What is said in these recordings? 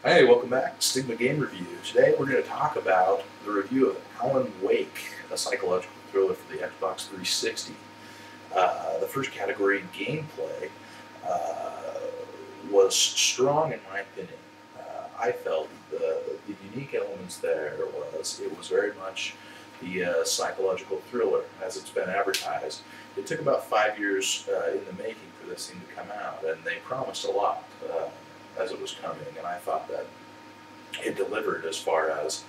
Hey, welcome back to Stigma Game Review. Today we're going to talk about the review of Alan Wake, a psychological thriller for the Xbox 360. The first category, gameplay, was strong in my opinion. I felt the unique elements there it was very much the psychological thriller as it's been advertised. It took about 5 years in the making for this thing to come out, and they promised a lot as it was coming, and I thought that it delivered as far as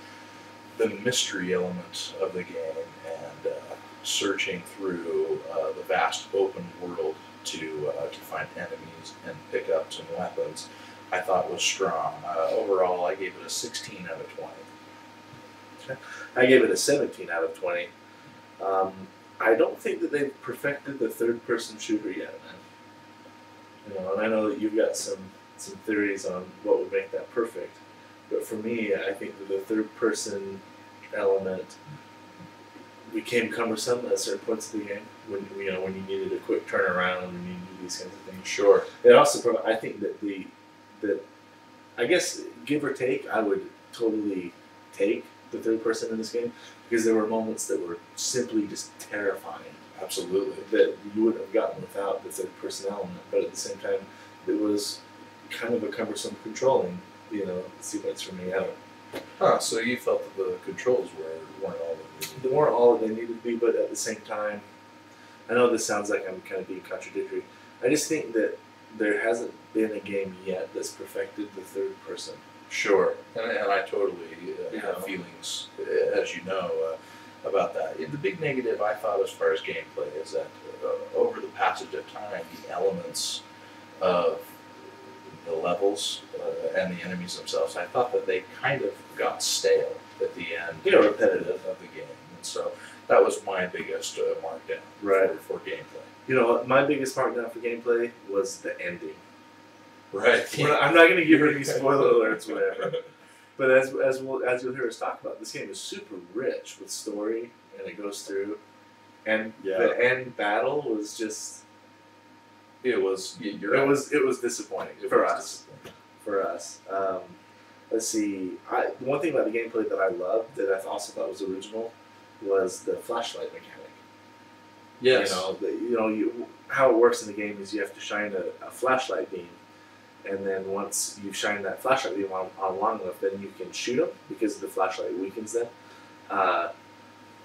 the mystery element of the game and searching through the vast open world to find enemies and pick up some weapons. I thought was strong. Overall, I gave it a 16 out of 20. I gave it a 17 out of 20. I don't think that they've perfected the third-person shooter yet, man. And I know that you've got some theories on what would make that perfect, but for me, I think that the third-person element became cumbersome at certain points of the game when you needed a quick turnaround and you needed these kinds of things. Sure. It also, I think that I guess give or take, I would totally take the third person in this game because there were moments that were simply just terrifying. Absolutely. That you wouldn't have gotten without the third person element, but at the same time, it was kind of a cumbersome controlling, sequence for me. So you felt that the controls weren't all that they needed? They weren't all that they needed to be, but at the same time, I know this sounds like I'm kind of being contradictory. I just think that there hasn't been a game yet that's perfected the third person. Sure, and I totally have feelings, as you know, about that. The big negative I thought as far as gameplay is that over the passage of time, the elements of the levels and the enemies themselves, I thought that they kind of got stale at the end. Repetitive of the game, and so that was my biggest markdown for gameplay. My biggest markdown for gameplay was the ending. Right. I'm not going to give her any spoiler alerts, whatever. But as you'll hear us talk about, this game is super rich with story, and it goes through. And the end battle was just. It was. It was disappointing for us. For us. Let's see. The one thing about the gameplay that I loved, that I also thought was original, was the flashlight mechanic. Yes. How it works in the game is you have to shine a flashlight beam. And then once you shine that flashlight beam on long enough, then you can shoot them because the flashlight weakens them,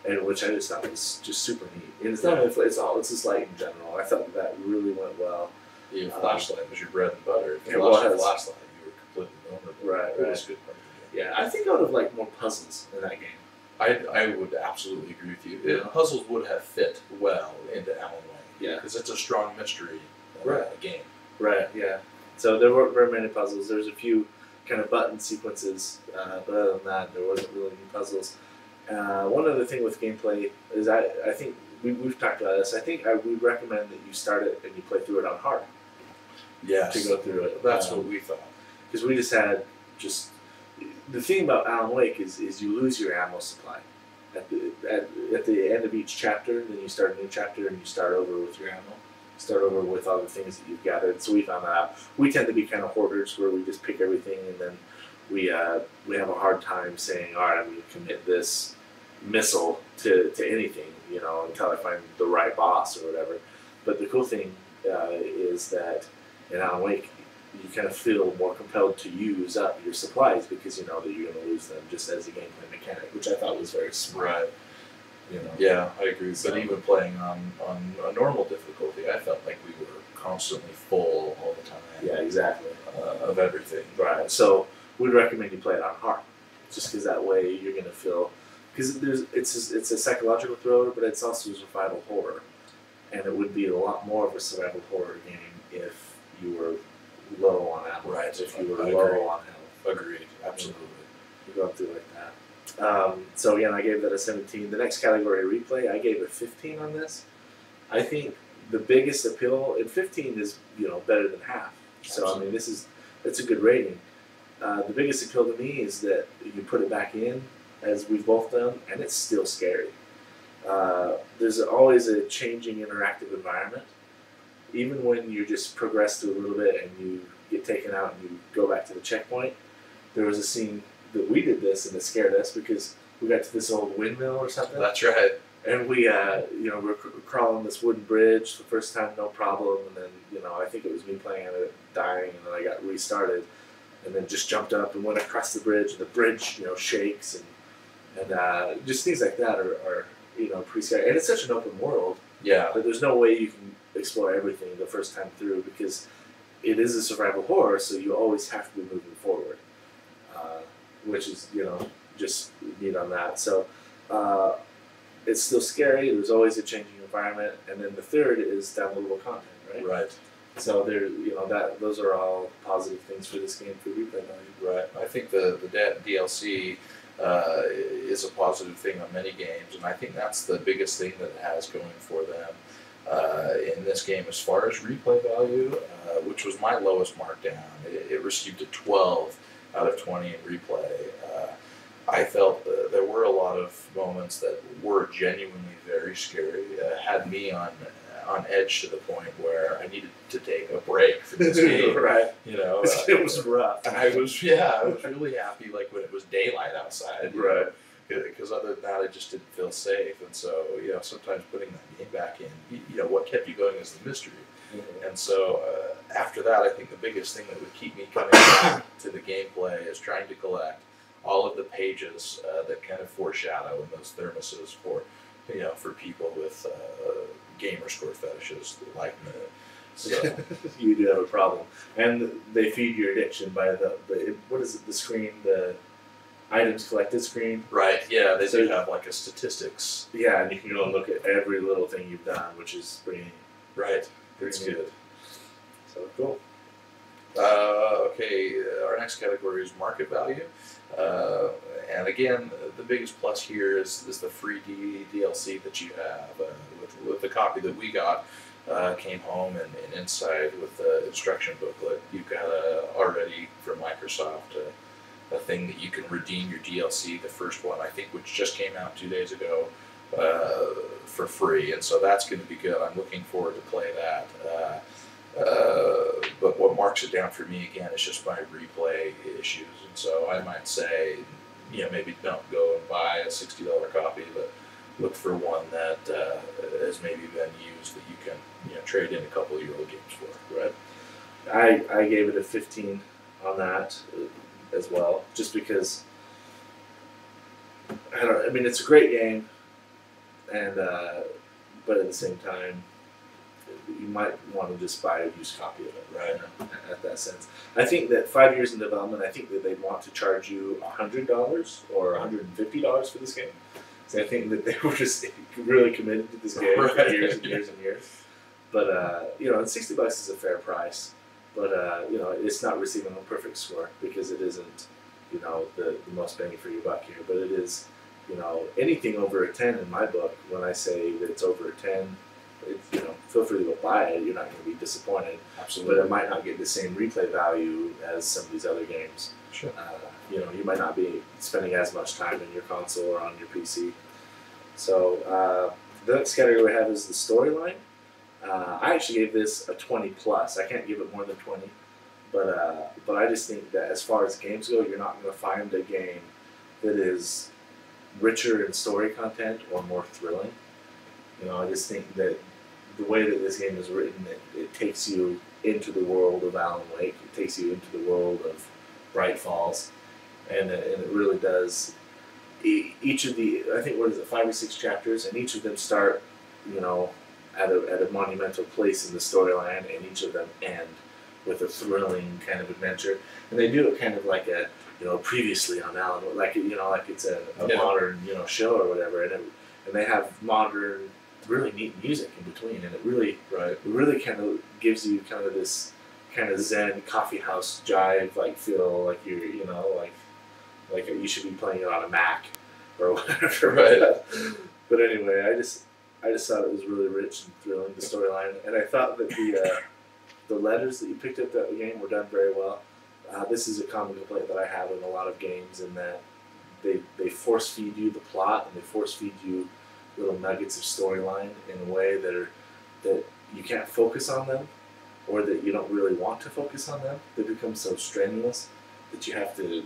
and which I just thought was just super neat. And it's not it's just light in general. I thought that really went well. Your flashlight was your bread and butter. If you lost your flashlight, you were completely vulnerable. Right. It was a good part of the game. Yeah, I think I would have liked more puzzles in that game. I would absolutely agree with you. Puzzles would have fit well into Alan Wake. Yeah, because it's a strong mystery game. Right. Yeah. So there weren't very many puzzles. There's a few kind of button sequences, but other than that, there wasn't really any puzzles. One other thing with gameplay is I think we've talked about this. I think we'd recommend that you start it and you play through it on hard. Yes. To go through it. That's what we thought. Because we just had the thing about Alan Wake is you lose your ammo supply at the end of each chapter. Then you start a new chapter and you start over with your ammo. Start over with all the things that you've gathered. So we found that out. We tend to be kind of hoarders where we just pick everything and then we have a hard time saying, all right, I'm going to commit this missile to anything, until I find the right boss or whatever. But the cool thing is that in Alan Wake, you kind of feel more compelled to use up your supplies because you know that you're going to lose them just as a gameplay mechanic, which I thought was very smart. Right. Yeah, I agree. So, but even playing on a normal difficulty, I felt like we were constantly full all the time. Yeah, exactly. Of everything. Right. So we'd recommend you play it on hard, just because that way you're going to feel, because it's a psychological thriller, but it's also a survival horror, and it would be a lot more of a survival horror game if you were low on ammo. Right. If you were low on health. Agreed. Absolutely. You go through like that. So again, I gave that a 17. The next category, replay, I gave a 15 on this. I think the biggest appeal, and 15 is better than half. So Absolutely. I mean, it's a good rating. The biggest appeal to me is that you put it back in, as we've both done, and it's still scary. There's always a changing interactive environment. Even when you just progress through a little bit and you get taken out and you go back to the checkpoint, there was a scene that we did this and it scared us because we got to this old windmill or something. That's right. And we, we're crawling this wooden bridge the first time, no problem. And then, I think it was me playing on it, dying, and then I got restarted, and then just jumped up and went across the bridge. And the bridge, shakes, and just things like that are pretty scary. And it's such an open world. Yeah. That there's no way you can explore everything the first time through because it is a survival horror, so you always have to be moving forward, which is just neat on that. So. It's still scary. There's always a changing environment, and then the third is downloadable content, right? Right. So there, those are all positive things for this game for replay value. Right. I think the DLC is a positive thing on many games, and I think that's the biggest thing that it has going for them in this game as far as replay value, which was my lowest markdown. It received a 12 out of 20 in replay. I felt there were a lot of moments that were genuinely very scary. Had me on edge to the point where I needed to take a break from this game. Right. It was rough. I was really happy like when it was daylight outside. Right. Because other than that, I just didn't feel safe, and so sometimes putting that game back in, what kept you going is the mystery. Mm-hmm. And so after that, I think the biggest thing that would keep me coming back to the gameplay is trying to collect all of the pages that kind of foreshadow in those thermoses for people with gamer score fetishes like me. So you do have a problem, and they feed your addiction by the what is it? The screen, the items collected screen. Right. Yeah, they do have like a statistics. Yeah, and you can go and look at every little thing you've done, which is pretty. Right. It's good. So cool. Okay, our next category is market value. And again, the biggest plus here is the free DLC that you have. With the copy that we got, came home and inside with the instruction booklet, you've got already from Microsoft a thing that you can redeem your DLC, the first one I think, which just came out 2 days ago, for free. And so that's going to be good. I'm looking forward to play that. But what marks it down for me again is just my replay issues, and so I might say, maybe don't go and buy a $60 copy, but look for one that has maybe been used that you can trade in a couple of your old games for. Right. I gave it a 15 on that as well, just because I mean it's a great game, and but at the same time, you might want to just buy a used copy of it, right? At that sense, I think that 5 years in development, I think that they want to charge you $100 or $150 for this game. So I think that they were just really committed to this game for years and years and years. But and $60 is a fair price. But it's not receiving a perfect score because it isn't, the most bang for your buck here. But it is, anything over a 10 in my book. When I say that it's over a 10. Feel free to go buy it. You're not going to be disappointed. Absolutely. But it might not get the same replay value as some of these other games. Sure. You might not be spending as much time in your console or on your PC. So the next category we have is the storyline. I actually gave this a 20 plus. I can't give it more than 20. But I just think that as far as games go, you're not going to find a game that is richer in story content or more thrilling. I just think that the way that this game is written, it takes you into the world of Alan Wake. It takes you into the world of Bright Falls, and it really does. Each of the, I think, 5 or 6 chapters, and each of them start, at a monumental place in the storyline, and each of them end with a thrilling kind of adventure. And they do it kind of like a, previously on Alan Wake, like it's a modern, show or whatever, and they have modern, really neat music in between, and it really kind of gives you kind of this kind of zen coffee house jive feel, like you're like you should be playing it on a Mac or whatever. Right. But anyway, I just thought it was really rich and thrilling, the storyline, and I thought that the letters that you picked up that game were done very well. This is a common complaint that I have in a lot of games, in that they force feed you the plot, and they force feed you little nuggets of storyline in a way that you can't focus on them, or that you don't really want to focus on them. They become so strenuous, that you have to,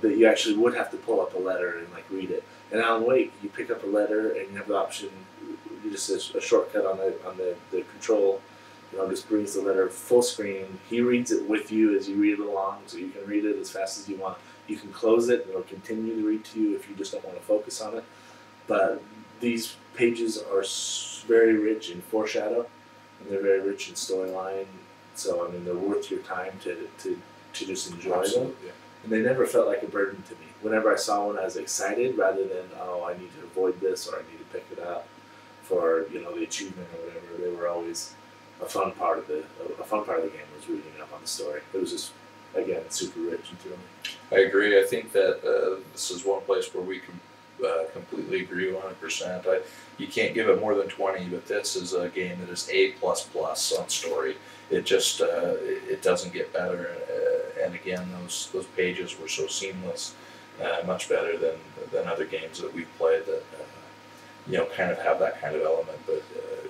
that you actually would have to pull up a letter and like read it. In Alan Wake, you pick up a letter and you have the option, you just a shortcut on the control, just brings the letter full screen. He reads it with you as you read it along, so you can read it as fast as you want. You can close it and it'll continue to read to you if you just don't want to focus on it. But these pages are very rich in foreshadow, and they're very rich in storyline. So I mean, they're worth your time to just enjoy them. Yeah. And they never felt like a burden to me. Whenever I saw one, I was excited rather than, oh, I need to avoid this or I need to pick it up for the achievement or whatever. They were always a fun part of the game was reading up on the story. It was just, again, super rich and thrilling. I agree. I think that this is one place where we can completely agree 100%. You can't give it more than 20, but this is a game that is A++ on story. It just it doesn't get better. And again, those pages were so seamless, much better than other games that we've played that kind of have that kind of element. But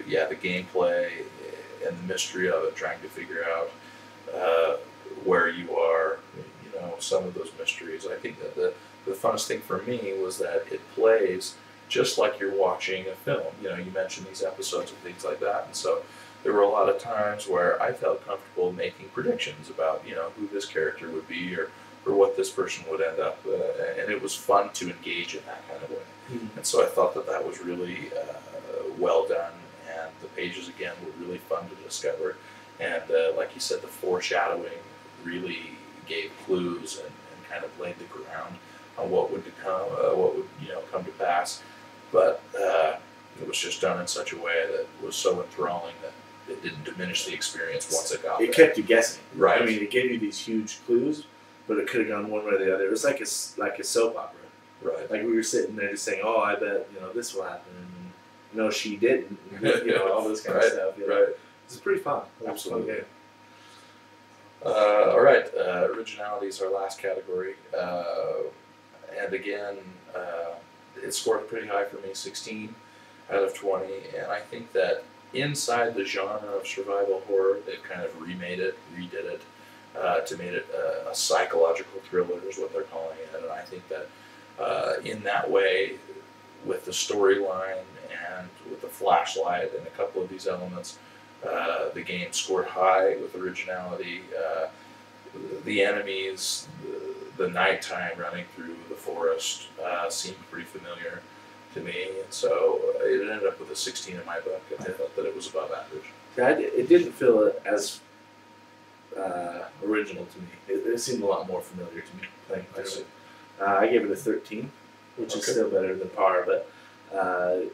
yeah, the gameplay and the mystery of it, trying to figure out where you are, some of those mysteries. I think that the funnest thing for me was that it plays just like you're watching a film. You mentioned these episodes and things like that, and so there were a lot of times where I felt comfortable making predictions about who this character would be or what this person would end up, and it was fun to engage in that kind of way. Mm-hmm. And so I thought that was really well done, and the pages again were really fun to discover, and like you said, the foreshadowing really gave clues and kind of laid the ground on what would come to pass. But it was just done in such a way that was so enthralling that it didn't diminish the experience once it got there. It kept you guessing. Right. I mean, it gave you these huge clues, but it could have gone one way or the other. It was like a soap opera. Right. Like we were sitting there just saying, "Oh, I bet this will happen." And, no, she didn't. All this kind of stuff. Right. It's pretty fun. Absolutely. Fun game. All right. Originality is our last category, and again, it scored pretty high for me, 16 out of 20, and I think that inside the genre of survival horror, they've kind of redid it, to make it a psychological thriller is what they're calling it, and I think that in that way, with the storyline and with the flashlight and a couple of these elements, the game scored high with originality. The enemies, the nighttime running through the forest seemed pretty familiar to me, and so it ended up with a 16 in my book, and I thought that it was above average. It didn't feel as original to me. It seemed a lot more familiar to me playing through it. I gave it a 13, which is still better than par, but I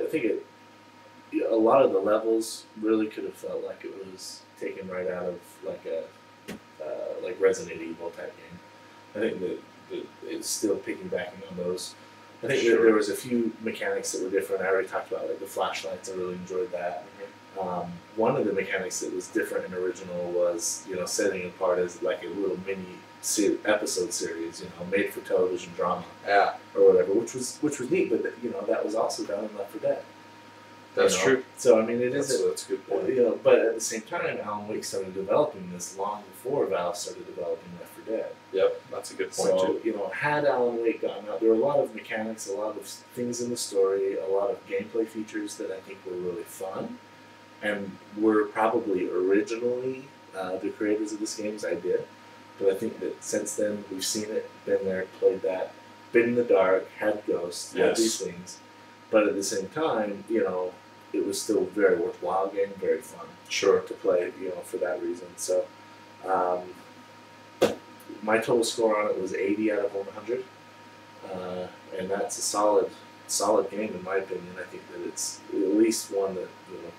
think a lot of the levels really could have felt like it was taken right out of like Resident Evil type game. I think that it's still piggybacking on those. I think that there was a few mechanics that were different. I already talked about like the flashlights. I really enjoyed that. Mm-hmm. One of the mechanics that was different and original was setting it apart as like a little mini episode series, made for television drama, or whatever, which was neat. But that was also done in Left 4 Dead. That's true. So I mean, that's a good point. But at the same time, Alan Wake started developing this long before Valve started developing Left 4 Dead. Yep, that's a good point too. So had Alan Wake gotten out, there were a lot of mechanics, a lot of things in the story, a lot of gameplay features that I think were really fun, and were probably originally the creators of this game's idea. But I think that since then we've seen it, been there, played that, been in the dark, had ghosts, had these things. But at the same time, it was still a very worthwhile game, very fun. Sure. To play, for that reason. So, my total score on it was 80 out of 100, and that's a solid game in my opinion. I think that it's at least one that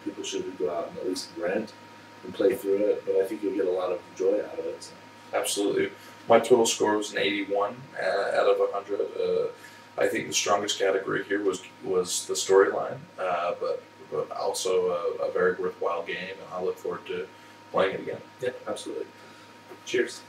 people should go out and at least rent and play through it. But I think you'll get a lot of joy out of it. So. Absolutely. My total score was an 81 out of 100. I think the strongest category here was the storyline, but also a very worthwhile game, and I look forward to playing it again. Yeah, absolutely. Cheers.